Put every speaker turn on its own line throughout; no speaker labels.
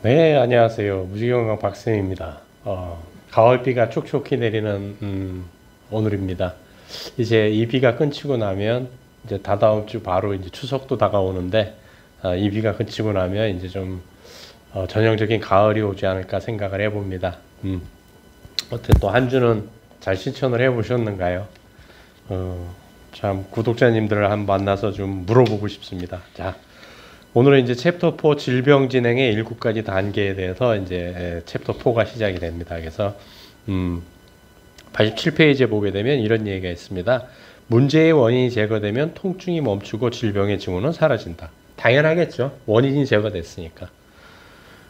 네, 안녕하세요. 무지경강 박쌤입니다. 가을비가 촉촉히 내리는 오늘입니다. 이제 이 비가 끊치고 나면 이제 다다음 주 바로 이제 추석도 다가오는데 이 비가 그치고 나면 이제 좀 전형적인 가을이 오지 않을까 생각을 해봅니다. 어때 또 한 주는 잘 실천을 해보셨는가요? 참 구독자님들을 한번 만나서 좀 물어보고 싶습니다. 자, 오늘은 이제 챕터 4 질병 진행의 7가지 단계에 대해서 이제 챕터 4가 시작이 됩니다. 그래서 87페이지에 보게 되면 이런 얘기가 있습니다. 문제의 원인이 제거되면 통증이 멈추고 질병의 징후는 사라진다. 당연하겠죠. 원인이 제거됐으니까.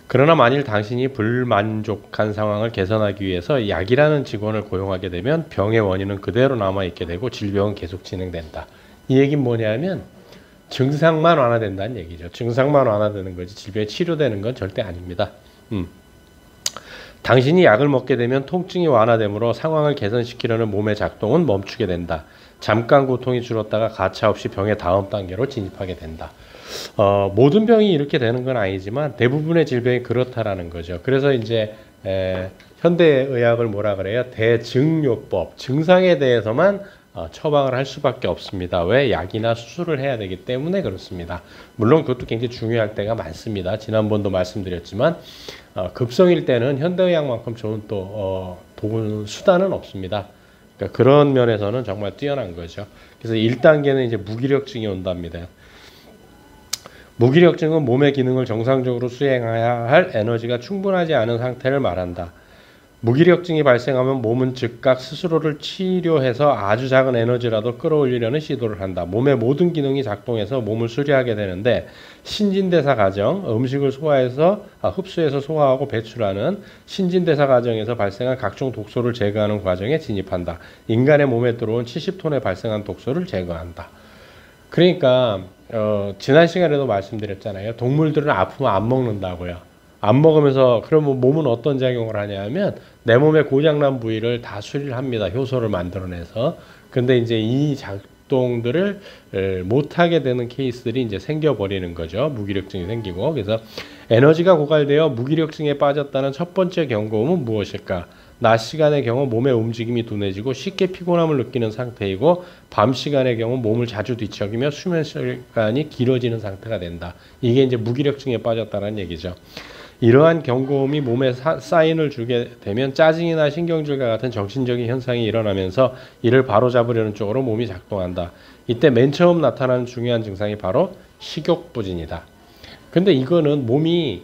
그러나 만일 당신이 불만족한 상황을 개선하기 위해서 약이라는 직원을 고용하게 되면 병의 원인은 그대로 남아있게 되고 질병은 계속 진행된다. 이 얘기는 뭐냐면 증상만 완화된다는 얘기죠. 증상만 완화되는 거지 질병이 치료되는 건 절대 아닙니다. 당신이 약을 먹게 되면 통증이 완화되므로 상황을 개선시키려는 몸의 작동은 멈추게 된다. 잠깐 고통이 줄었다가 가차없이 병의 다음 단계로 진입하게 된다. 모든 병이 이렇게 되는 건 아니지만 대부분의 질병이 그렇다라는 거죠. 그래서 이제 현대의학을 뭐라 그래요? 대증요법, 증상에 대해서만 처방을 할 수밖에 없습니다. 왜? 약이나 수술을 해야 되기 때문에 그렇습니다. 물론 그것도 굉장히 중요할 때가 많습니다. 지난번도 말씀드렸지만 급성일 때는 현대의학만큼 좋은 또 도구 수단은 없습니다. 그러니까 그런 면에서는 정말 뛰어난 거죠. 그래서 1단계는 이제 무기력증이 온답니다. 무기력증은 몸의 기능을 정상적으로 수행해야 할 에너지가 충분하지 않은 상태를 말한다. 무기력증이 발생하면 몸은 즉각 스스로를 치료해서 아주 작은 에너지라도 끌어올리려는 시도를 한다. 몸의 모든 기능이 작동해서 몸을 수리하게 되는데 신진대사 과정, 음식을 흡수해서 소화하고 배출하는 신진대사 과정에서 발생한 각종 독소를 제거하는 과정에 진입한다. 인간의 몸에 들어온 70톤에 발생한 독소를 제거한다. 그러니까 지난 시간에도 말씀드렸잖아요. 동물들은 아프면 안 먹는다고요. 안 먹으면서 그러면 몸은 어떤 작용을 하냐면 내 몸의 고장난 부위를 다 수리를 합니다. 효소를 만들어내서. 근데 이제 이 작동들을 못하게 되는 케이스들이 이제 생겨버리는 거죠. 무기력증이 생기고. 그래서 에너지가 고갈되어 무기력증에 빠졌다는 첫 번째 경고음은 무엇일까? 낮 시간의 경우 몸의 움직임이 둔해지고 쉽게 피곤함을 느끼는 상태이고 밤 시간의 경우 몸을 자주 뒤척이며 수면 시간이 길어지는 상태가 된다. 이게 이제 무기력증에 빠졌다는 얘기죠. 이러한 경고음이 몸에 사인을 주게 되면 짜증이나 신경질과 같은 정신적인 현상이 일어나면서 이를 바로잡으려는 쪽으로 몸이 작동한다. 이때 맨 처음 나타나는 중요한 증상이 바로 식욕부진이다. 근데 이거는 몸이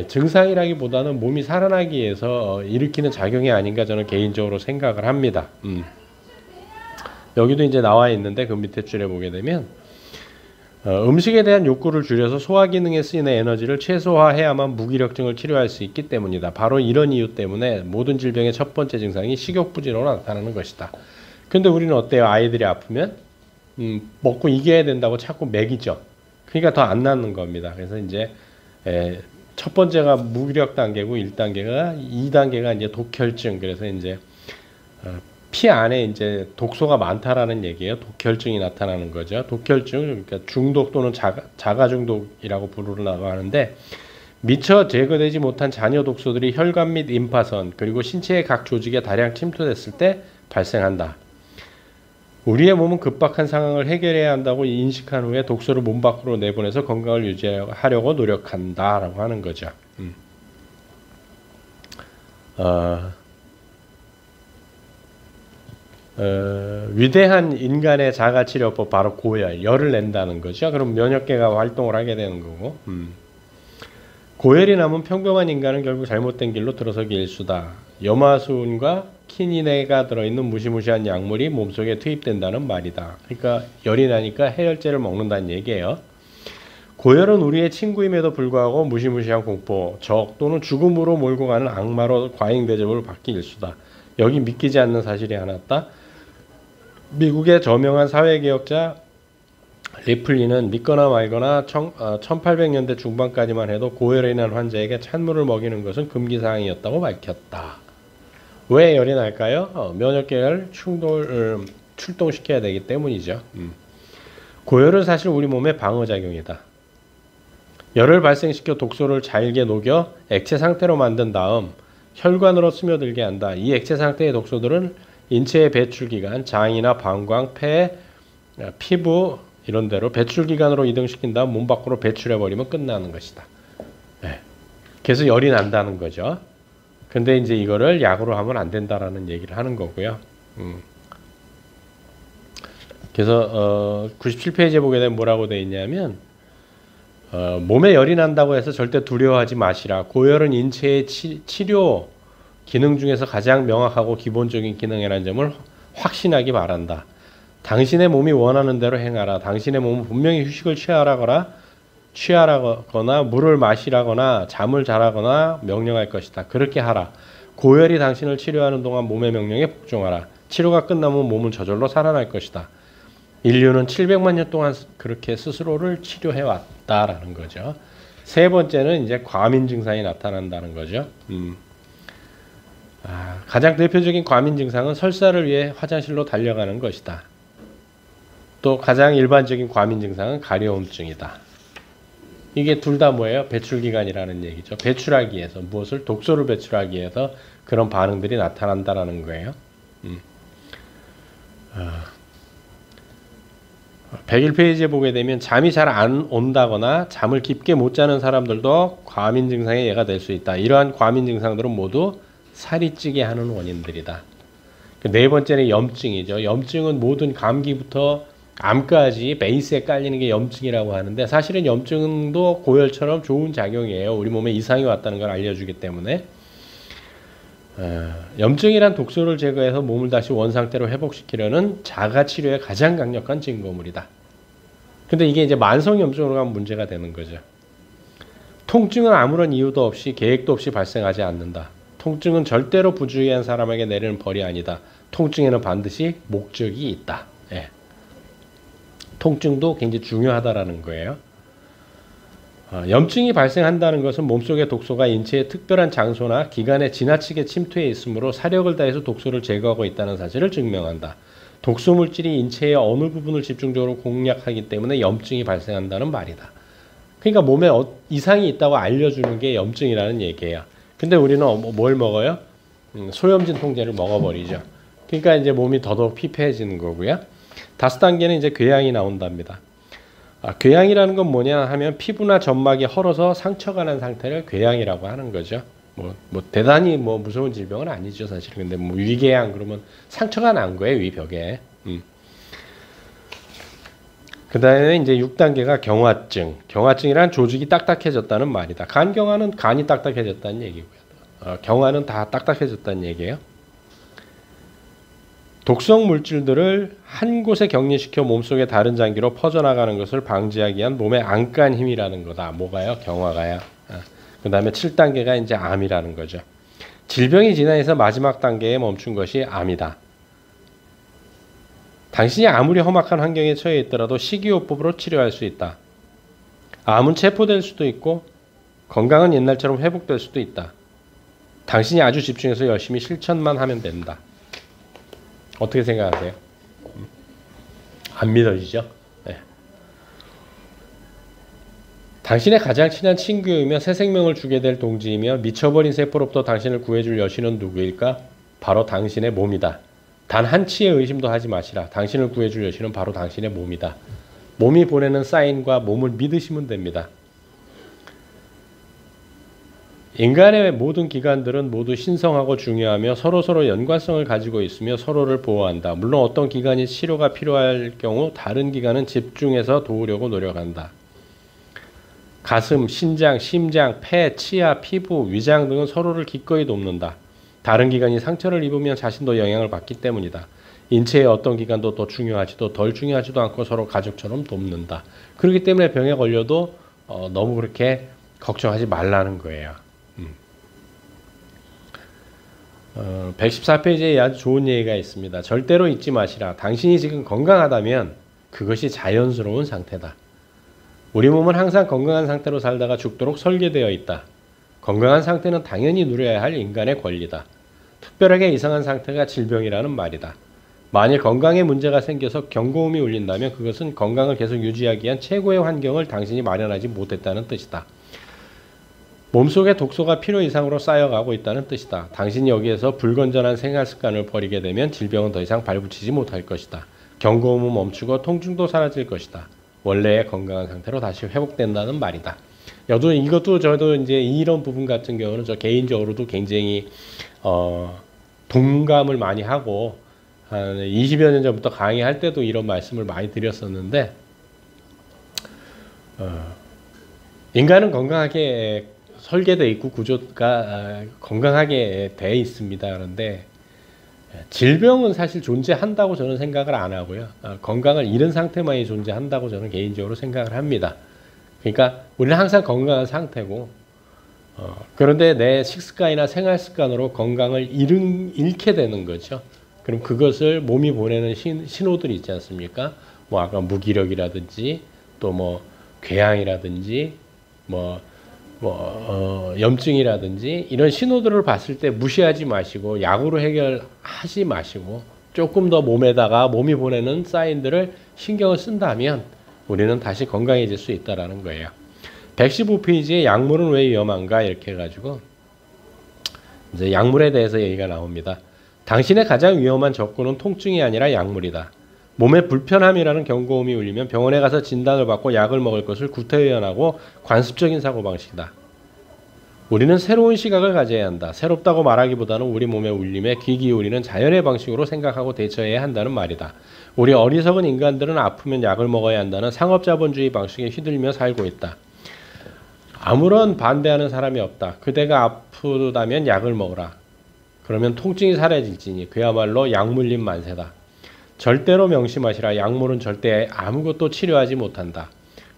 증상이라기보다는 몸이 살아나기 위해서 일으키는 작용이 아닌가 저는 개인적으로 생각을 합니다. 여기도 이제 나와 있는데 그 밑에 줄에 보게 되면 음식에 대한 욕구를 줄여서 소화 기능에 쓰이는 에너지를 최소화해야만 무기력증을 치료할 수 있기 때문이다. 바로 이런 이유 때문에 모든 질병의 첫 번째 증상이 식욕부진으로 나타나는 것이다. 근데 우리는 어때요? 아이들이 아프면 먹고 이겨야 된다고 자꾸 먹이죠. 그러니까 더 안 낫는 겁니다. 그래서 이제 첫 번째가 무기력 단계고 1단계가 2단계가 이제 독혈증. 그래서 이제 피 안에 이제 독소가 많다라는 얘기예요. 독혈증이 나타나는 거죠. 독혈증, 그러니까 중독 또는 자가 중독이라고 부르려고 하는데 미처 제거되지 못한 잔여 독소들이 혈관 및 임파선 그리고 신체의 각 조직에 다량 침투됐을 때 발생한다. 우리의 몸은 급박한 상황을 해결해야 한다고 인식한 후에 독소를 몸 밖으로 내보내서 건강을 유지하려고 노력한다라고 하는 거죠. 위대한 인간의 자가치료법 바로 고열, 열을 낸다는 거죠. 그럼 면역계가 활동을 하게 되는 거고 고열이 남은 평범한 인간은 결국 잘못된 길로 들어서기 일수다. 염화순과 키니네가 들어있는 무시무시한 약물이 몸속에 투입된다는 말이다. 그러니까 열이 나니까 해열제를 먹는다는 얘기예요. 고열은 우리의 친구임에도 불구하고 무시무시한 공포, 적 또는 죽음으로 몰고 가는 악마로 과잉 대접을 받기 일수다. 여기 믿기지 않는 사실이 하나 있다. 미국의 저명한 사회개혁자 리플리는 믿거나 말거나 1800년대 중반까지만 해도 고열에 인한 환자에게 찬물을 먹이는 것은 금기사항이었다고 밝혔다. 왜 열이 날까요? 면역계를 출동시켜야 되기 때문이죠. 고열은 사실 우리 몸의 방어작용이다. 열을 발생시켜 독소를 잘게 녹여 액체 상태로 만든 다음 혈관으로 스며들게 한다. 이 액체 상태의 독소들은 인체의 배출기관, 장이나 방광, 폐, 피부 이런 데로 배출기관으로 이동시킨 다음 몸 밖으로 배출해버리면 끝나는 것이다. 네. 그래서 열이 난다는 거죠. 근데 이제 이거를 약으로 하면 안 된다라는 얘기를 하는 거고요. 그래서 97페이지에 보게 되면 뭐라고 되어 있냐면 몸에 열이 난다고 해서 절대 두려워하지 마시라. 고열은 인체의 치료 기능 중에서 가장 명확하고 기본적인 기능이라는 점을 확신하기 바란다. 당신의 몸이 원하는 대로 행하라. 당신의 몸은 분명히 휴식을 취하라거나 물을 마시라거나 잠을 자라거나 명령할 것이다. 그렇게 하라. 고열이 당신을 치료하는 동안 몸의 명령에 복종하라. 치료가 끝나면 몸은 저절로 살아날 것이다. 인류는 700만 년 동안 그렇게 스스로를 치료해 왔다라는 거죠. 세 번째는 이제 과민 증상이 나타난다는 거죠. 가장 대표적인 과민 증상은 설사를 위해 화장실로 달려가는 것이다. 또 가장 일반적인 과민 증상은 가려움증이다. 이게 둘 다 뭐예요? 배출기관이라는 얘기죠. 배출하기 위해서 무엇을 독소를 배출하기 위해서 그런 반응들이 나타난다라는 거예요. 101페이지에 보게 되면 잠이 잘 안 온다거나 잠을 깊게 못 자는 사람들도 과민 증상의 예가 될 수 있다. 이러한 과민 증상들은 모두 살이 찌게 하는 원인들이다. 네 번째는 염증이죠. 염증은 모든 감기부터 암까지 베이스에 깔리는 게 염증이라고 하는데 사실은 염증도 고열처럼 좋은 작용이에요. 우리 몸에 이상이 왔다는 걸 알려주기 때문에 염증이란 독소를 제거해서 몸을 다시 원상태로 회복시키려는 자가치료의 가장 강력한 증거물이다. 근데 이게 이제 만성염증으로 가면 문제가 되는 거죠. 통증은 아무런 이유도 없이 계획도 없이 발생하지 않는다. 통증은 절대로 부주의한 사람에게 내리는 벌이 아니다. 통증에는 반드시 목적이 있다. 예. 통증도 굉장히 중요하다라는 거예요. 염증이 발생한다는 것은 몸속의 독소가 인체의 특별한 장소나 기관에 지나치게 침투해 있으므로 사력을 다해서 독소를 제거하고 있다는 사실을 증명한다. 독소 물질이 인체의 어느 부분을 집중적으로 공략하기 때문에 염증이 발생한다는 말이다. 그러니까 몸에 이상이 있다고 알려주는 게 염증이라는 얘기예요. 근데 우리는 뭘 먹어요? 소염진 통제를 먹어버리죠. 그러니까 이제 몸이 더더욱 피폐해지는 거고요. 5단계는 이제 궤양이 나온답니다. 궤양이라는 건 뭐냐 하면 피부나 점막이 헐어서 상처가 난 상태를 궤양이라고 하는 거죠. 뭐 대단히 무서운 질병은 아니죠, 사실. 근데 위궤양 그러면 상처가 난 거예요, 위벽에. 그 다음에 이제 6단계가 경화증. 경화증이란 조직이 딱딱해졌다는 말이다. 간경화는 간이 딱딱해졌다는 얘기고요. 경화는 다 딱딱해졌다는 얘기예요. 독성 물질들을 한 곳에 격리시켜 몸속의 다른 장기로 퍼져나가는 것을 방지하기 위한 몸의 안간 힘이라는 거다. 뭐가요? 경화가요. 그 다음에 7단계가 이제 암이라는 거죠. 질병이 진화해서 마지막 단계에 멈춘 것이 암이다. 당신이 아무리 험악한 환경에 처해 있더라도 식이요법으로 치료할 수 있다. 암은 체포될 수도 있고 건강은 옛날처럼 회복될 수도 있다. 당신이 아주 집중해서 열심히 실천만 하면 된다. 어떻게 생각하세요? 안 믿어지죠? 네. 당신의 가장 친한 친구이며 새 생명을 주게 될 동지이며 미쳐버린 세포로부터 당신을 구해줄 여신은 누구일까? 바로 당신의 몸이다. 단 한 치의 의심도 하지 마시라. 당신을 구해줄 여신은 바로 당신의 몸이다. 몸이 보내는 사인과 몸을 믿으시면 됩니다. 인간의 모든 기관들은 모두 신성하고 중요하며 서로서로 연관성을 가지고 있으며 서로를 보호한다. 물론 어떤 기관이 치료가 필요할 경우 다른 기관은 집중해서 도우려고 노력한다. 가슴, 신장, 심장, 폐, 치아, 피부, 위장 등은 서로를 기꺼이 돕는다. 다른 기관이 상처를 입으면 자신도 영향을 받기 때문이다. 인체의 어떤 기관도 더 중요하지도 덜 중요하지도 않고 서로 가족처럼 돕는다. 그렇기 때문에 병에 걸려도 너무 그렇게 걱정하지 말라는 거예요. 114페이지에 아주 좋은 얘기가 있습니다. 절대로 잊지 마시라. 당신이 지금 건강하다면 그것이 자연스러운 상태다. 우리 몸은 항상 건강한 상태로 살다가 죽도록 설계되어 있다. 건강한 상태는 당연히 누려야 할 인간의 권리다. 특별하게 이상한 상태가 질병이라는 말이다. 만일 건강에 문제가 생겨서 경고음이 울린다면 그것은 건강을 계속 유지하기 위한 최고의 환경을 당신이 마련하지 못했다는 뜻이다. 몸속에 독소가 필요 이상으로 쌓여가고 있다는 뜻이다. 당신이 여기에서 불건전한 생활 습관을 버리게 되면 질병은 더 이상 발붙이지 못할 것이다. 경고음은 멈추고 통증도 사라질 것이다. 원래의 건강한 상태로 다시 회복된다는 말이다. 이것도 저도 이제 이런 부분 같은 경우는 저 개인적으로도 굉장히 동감을 많이 하고 한 20여 년 전부터 강의할 때도 이런 말씀을 많이 드렸었는데 인간은 건강하게 설계되어 있고 구조가 건강하게 되어 있습니다. 그런데 질병은 사실 존재한다고 저는 생각을 안 하고요. 건강을 잃은 상태만이 존재한다고 저는 개인적으로 생각을 합니다. 그러니까 우리는 항상 건강한 상태고 그런데 내 식습관이나 생활 습관으로 건강을 잃게 되는 거죠. 그럼 그것을 몸이 보내는 신호들이 있지 않습니까? 뭐 아까 무기력이라든지 또 뭐 궤양이라든지 염증이라든지 이런 신호들을 봤을 때 무시하지 마시고 약으로 해결하지 마시고 조금 더 몸이 보내는 사인들을 신경을 쓴다면 우리는 다시 건강해질 수 있다라는 거예요. 115페이지에 약물은 왜 위험한가 이렇게 해가지고 이제 약물에 대해서 얘기가 나옵니다. 당신의 가장 위험한 적군은 통증이 아니라 약물이다. 몸에 불편함이라는 경고음이 울리면 병원에 가서 진단을 받고 약을 먹을 것을 구태의연하고 관습적인 사고방식이다. 우리는 새로운 시각을 가져야 한다. 새롭다고 말하기보다는 우리 몸의 울림에 귀 기울이는 자연의 방식으로 생각하고 대처해야 한다는 말이다. 우리 어리석은 인간들은 아프면 약을 먹어야 한다는 상업자본주의 방식에 휘둘리며 살고 있다. 아무런 반대하는 사람이 없다. 그대가 아프다면 약을 먹으라. 그러면 통증이 사라질지니 그야말로 약물림 만세다. 절대로 명심하시라. 약물은 절대 아무것도 치료하지 못한다.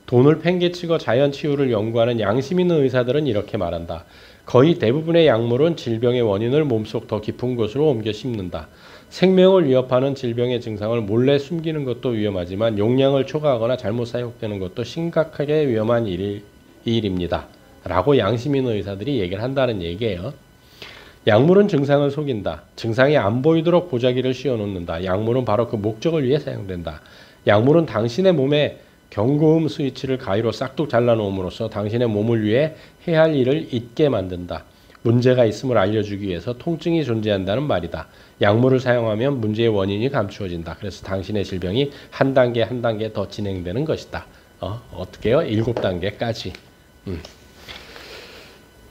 돈을 팽개치고 자연 치유를 연구하는 양심 있는 의사들은 이렇게 말한다. 거의 대부분의 약물은 질병의 원인을 몸속 더 깊은 곳으로 옮겨 심는다. 생명을 위협하는 질병의 증상을 몰래 숨기는 것도 위험하지만 용량을 초과하거나 잘못 사용되는 것도 심각하게 위험한 일입니다. 라고 양심 있는 의사들이 얘기를 한다는 얘기예요. 약물은 증상을 속인다. 증상이 안 보이도록 보자기를 씌워놓는다. 약물은 바로 그 목적을 위해 사용된다. 약물은 당신의 몸에 경고음 스위치를 가위로 싹둑 잘라놓음으로써 당신의 몸을 위해 해야 할 일을 잊게 만든다. 문제가 있음을 알려주기 위해서 통증이 존재한다는 말이다. 약물을 사용하면 문제의 원인이 감추어진다. 그래서 당신의 질병이 한 단계 한 단계 더 진행되는 것이다. 어떻게요? 7단계까지.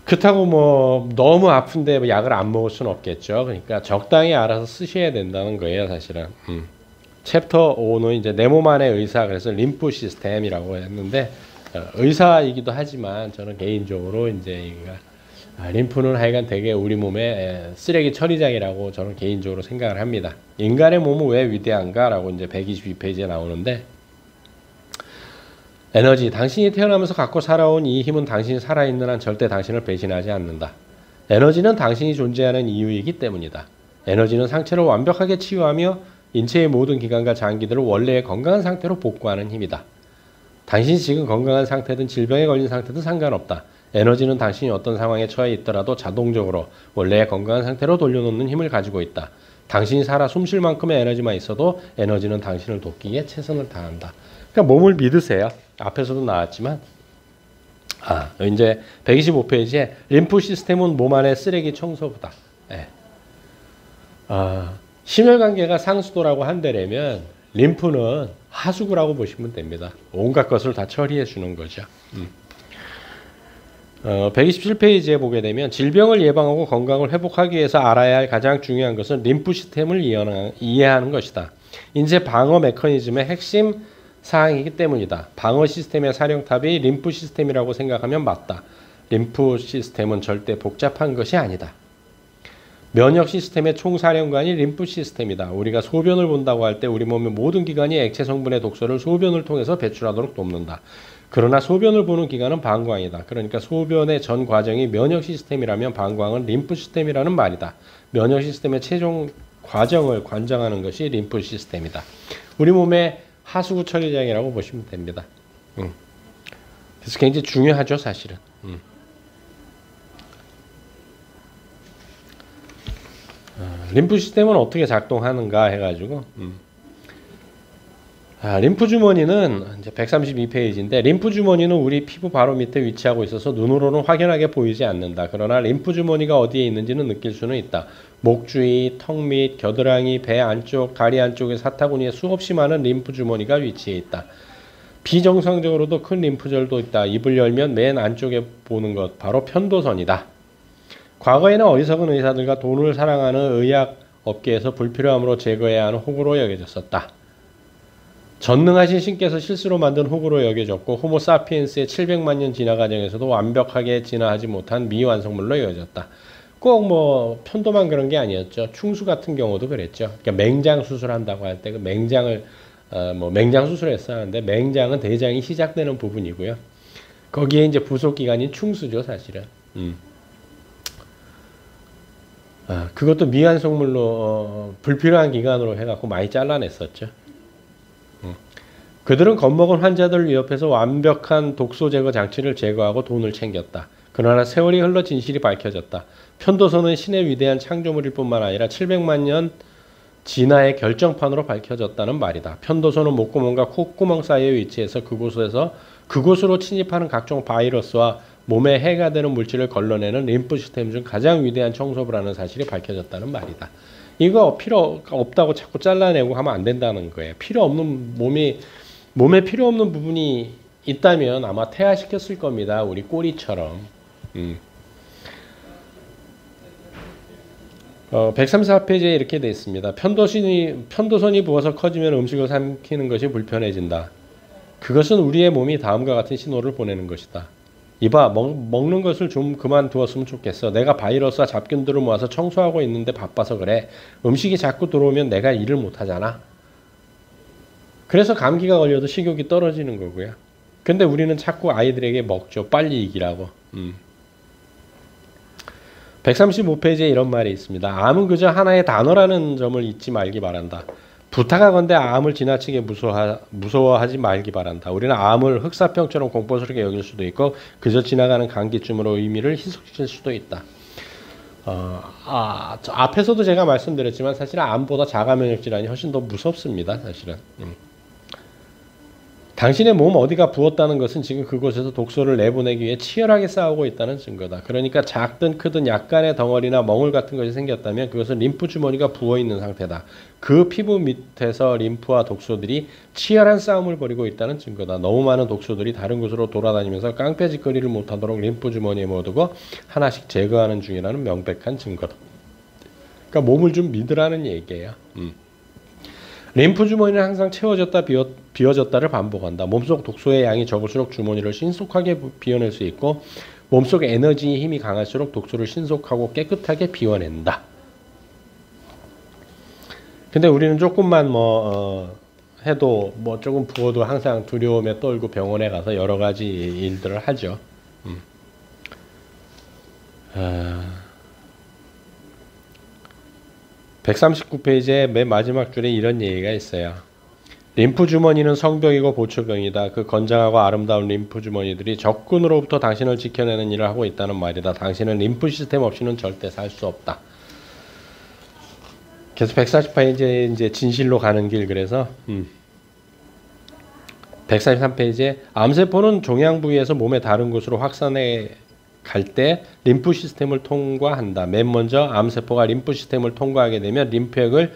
그렇다고 뭐 너무 아픈데 약을 안 먹을 수는 없겠죠. 그러니까 적당히 알아서 쓰셔야 된다는 거예요, 사실은. 챕터 5는 이제 내 몸 안의 의사, 그래서 림프 시스템이라고 했는데 의사이기도 하지만 저는 개인적으로 이제 림프는 하여간 되게 우리 몸의 쓰레기 처리장이라고 저는 개인적으로 생각을 합니다. 인간의 몸은 왜 위대한가라고 이제 122페이지에 나오는데 에너지, 당신이 태어나면서 갖고 살아온 이 힘은 당신이 살아있는 한 절대 당신을 배신하지 않는다. 에너지는 당신이 존재하는 이유이기 때문이다. 에너지는 상체를 완벽하게 치유하며 인체의 모든 기관과 장기들을 원래의 건강한 상태로 복구하는 힘이다. 당신이 지금 건강한 상태든 질병에 걸린 상태든 상관없다. 에너지는 당신이 어떤 상황에 처해 있더라도 자동적으로 원래의 건강한 상태로 돌려놓는 힘을 가지고 있다. 당신이 살아 숨쉴 만큼의 에너지만 있어도 에너지는 당신을 돕기에 최선을 다한다. 그러니까 몸을 믿으세요. 앞에서도 나왔지만 이제 125페이지에 림프 시스템은 몸 안의 쓰레기 청소부다. 네. 심혈관계가 상수도라고 한다면 림프는 하수구라고 보시면 됩니다. 온갖 것을 다 처리해 주는 거죠. 127페이지에 보게 되면 질병을 예방하고 건강을 회복하기 위해서 알아야 할 가장 중요한 것은 림프 시스템을 이해하는 것이다. 인체 방어 메커니즘의 핵심 사항이기 때문이다. 방어 시스템의 사령탑이 림프 시스템이라고 생각하면 맞다. 림프 시스템은 절대 복잡한 것이 아니다. 면역 시스템의 총사령관이 림프 시스템이다. 우리가 소변을 본다고 할 때 우리 몸의 모든 기관이 액체 성분의 독소를 소변을 통해서 배출하도록 돕는다. 그러나 소변을 보는 기관은 방광이다. 그러니까 소변의 전 과정이 면역 시스템이라면 방광은 림프 시스템이라는 말이다. 면역 시스템의 최종 과정을 관장하는 것이 림프 시스템이다. 우리 몸의 하수구 처리장이라고 보시면 됩니다. 그래서 굉장히 중요하죠, 사실은. 림프 시스템은 어떻게 작동하는가 해가지고 림프 주머니는 이제 132페이지인데 림프 주머니는 우리 피부 바로 밑에 위치하고 있어서 눈으로는 확연하게 보이지 않는다. 그러나 림프 주머니가 어디에 있는지는 느낄 수는 있다. 목 주위, 턱 밑, 겨드랑이, 배 안쪽, 다리 안쪽의 사타구니에 수없이 많은 림프 주머니가 위치해 있다. 비정상적으로도 큰 림프절도 있다. 입을 열면 맨 안쪽에 보는 것 바로 편도선이다. 과거에는 어리석은 의사들과 돈을 사랑하는 의학 업계에서 불필요함으로 제거해야 하는 호구로 여겨졌었다. 전능하신 신께서 실수로 만든 호구로 여겨졌고 호모사피엔스의 700만 년 진화 과정에서도 완벽하게 진화하지 못한 미완성물로 여겨졌다. 꼭 뭐 편도만 그런 게 아니었죠. 충수 같은 경우도 그랬죠. 그러니까 맹장 수술한다고 할 때 그 맹장을 맹장 수술했어야 하는데 맹장은 대장이 시작되는 부분이고요. 거기에 이제 부속 기관인 충수죠, 사실은. 그것도 미완성물로 불필요한 기관으로 해갖고 많이 잘라냈었죠. 그들은 겁먹은 환자들을 위협해서 완벽한 독소 제거 장치를 제거하고 돈을 챙겼다. 그러나 세월이 흘러 진실이 밝혀졌다. 편도선은 신의 위대한 창조물일 뿐만 아니라 700만 년 진화의 결정판으로 밝혀졌다는 말이다. 편도선은 목구멍과 콧구멍 사이에 위치해서 그곳으로 침입하는 각종 바이러스와 몸에 해가 되는 물질을 걸러내는 림프 시스템 중 가장 위대한 청소부라는 사실이 밝혀졌다는 말이다. 이거 필요 없다고 자꾸 잘라내고 하면 안 된다는 거예요. 몸에 필요 없는 부분이 있다면 아마 퇴화시켰을 겁니다. 우리 꼬리처럼. 134페이지에 이렇게 되어 있습니다. 편도선이 부어서 커지면 음식을 삼키는 것이 불편해진다. 그것은 우리의 몸이 다음과 같은 신호를 보내는 것이다. 이봐, 먹는 것을 좀 그만두었으면 좋겠어. 내가 바이러스와 잡균들을 모아서 청소하고 있는데 바빠서 그래. 음식이 자꾸 들어오면 내가 일을 못하잖아. 그래서 감기가 걸려도 식욕이 떨어지는 거고요. 근데 우리는 자꾸 아이들에게 먹죠. 빨리 이기라고. 135페이지에 이런 말이 있습니다. 암은 그저 하나의 단어라는 점을 잊지 말기 바란다. 부탁하건대 암을 지나치게 무서워하지 말기 바란다. 우리는 암을 흑사병처럼 공포스럽게 여길 수도 있고 그저 지나가는 감기쯤으로 의미를 희석시킬 수도 있다. 앞에서도 제가 말씀드렸지만 사실은 암보다 자가면역 질환이 훨씬 더 무섭습니다. 사실은. 당신의 몸 어디가 부었다는 것은 지금 그곳에서 독소를 내보내기 위해 치열하게 싸우고 있다는 증거다. 그러니까 작든 크든 약간의 덩어리나 멍울 같은 것이 생겼다면 그것은 림프 주머니가 부어있는 상태다. 그 피부 밑에서 림프와 독소들이 치열한 싸움을 벌이고 있다는 증거다. 너무 많은 독소들이 다른 곳으로 돌아다니면서 깡패짓거리를 못하도록 림프 주머니에 모두고 하나씩 제거하는 중이라는 명백한 증거다. 그러니까 몸을 좀 믿으라는 얘기예요. 림프 주머니는 항상 채워졌다 비워졌다를 반복한다. 몸속 독소의 양이 적을수록 주머니를 신속하게 비워낼 수 있고 몸속 에너지의 힘이 강할수록 독소를 신속하고 깨끗하게 비워낸다. 근데 우리는 조금만 해도 조금 부어도 항상 두려움에 떨고 병원에 가서 여러 가지 일들을 하죠. 139페이지의 맨 마지막 줄에 이런 얘기가 있어요. 림프 주머니는 성벽이고 보초병이다. 그 건장하고 아름다운 림프 주머니들이 적군으로부터 당신을 지켜내는 일을 하고 있다는 말이다. 당신은 림프 시스템 없이는 절대 살 수 없다. 그래서 140페이지에 이제 진실로 가는 길 그래서 143페이지에 암세포는 종양 부위에서 몸의 다른 곳으로 확산해 갈 때 림프 시스템을 통과한다. 맨 먼저 암세포가 림프 시스템을 통과하게 되면 림프액을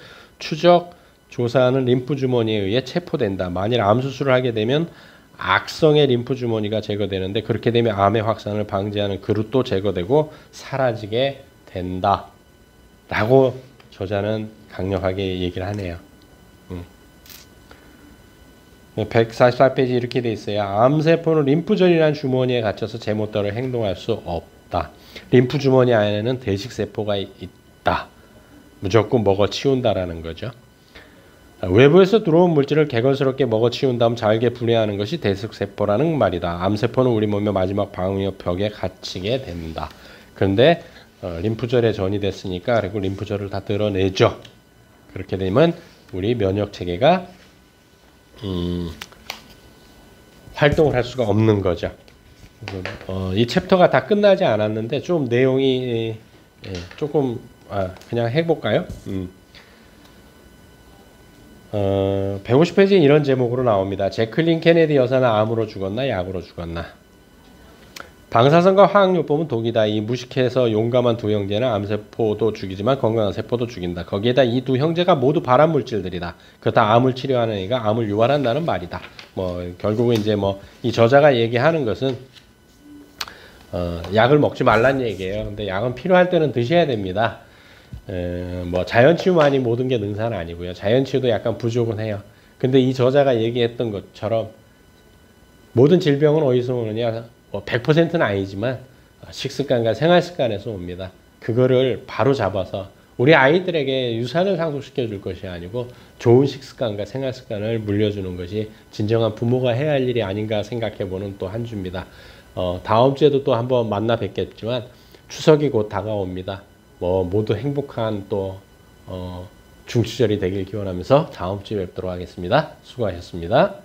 조사하는 림프 주머니에 의해 체포된다. 만일 암 수술을 하게 되면 악성의 림프 주머니가 제거되는데 그렇게 되면 암의 확산을 방지하는 그릇도 제거되고 사라지게 된다. 라고 저자는 강력하게 얘기를 하네요. 144페이지 이렇게 돼 있어요. 암세포는 림프절이라는 주머니에 갇혀서 제멋대로 행동할 수 없다. 림프 주머니 안에는 대식세포가 있다. 무조건 먹어치운다라는 거죠. 외부에서 들어온 물질을 개걸스럽게 먹어치운 다음 잘게 분해하는 것이 대식세포라는 말이다. 암세포는 우리 몸의 마지막 방역벽에 갇히게 된다. 그런데 림프절에 전이 됐으니까 그리고 림프절을 다 뜯어내죠. 그렇게 되면 우리 면역체계가 활동을 할 수가 없는 거죠. 이 챕터가 다 끝나지 않았는데 좀 내용이 조금 그냥 해볼까요? 150페이지에 이런 제목으로 나옵니다. 제클린 케네디 여사는 암으로 죽었나 약으로 죽었나? 방사선과 화학요법은 독이다. 이 무식해서 용감한 두 형제는 암세포도 죽이지만 건강한 세포도 죽인다. 거기에다 이 두 형제가 모두 발암물질들이다. 그렇다 암을 치료하는 이가 암을 유발한다는 말이다. 결국은 이제 이 저자가 얘기하는 것은 약을 먹지 말란 얘기예요. 근데 약은 필요할 때는 드셔야 됩니다. 자연치유만이 모든 게 능사는 아니고요. 자연치유도 약간 부족은 해요. 근데 이 저자가 얘기했던 것처럼 모든 질병은 어디서 오느냐? 100%는 아니지만 식습관과 생활습관에서 옵니다. 그거를 바로 잡아서 우리 아이들에게 유산을 상속시켜 줄 것이 아니고 좋은 식습관과 생활습관을 물려주는 것이 진정한 부모가 해야 할 일이 아닌가 생각해보는 또 한 주입니다. 다음 주에도 또 한번 만나 뵙겠지만 추석이 곧 다가옵니다. 모두 행복한 또 중추절이 되길 기원하면서 다음 주에 뵙도록 하겠습니다. 수고하셨습니다.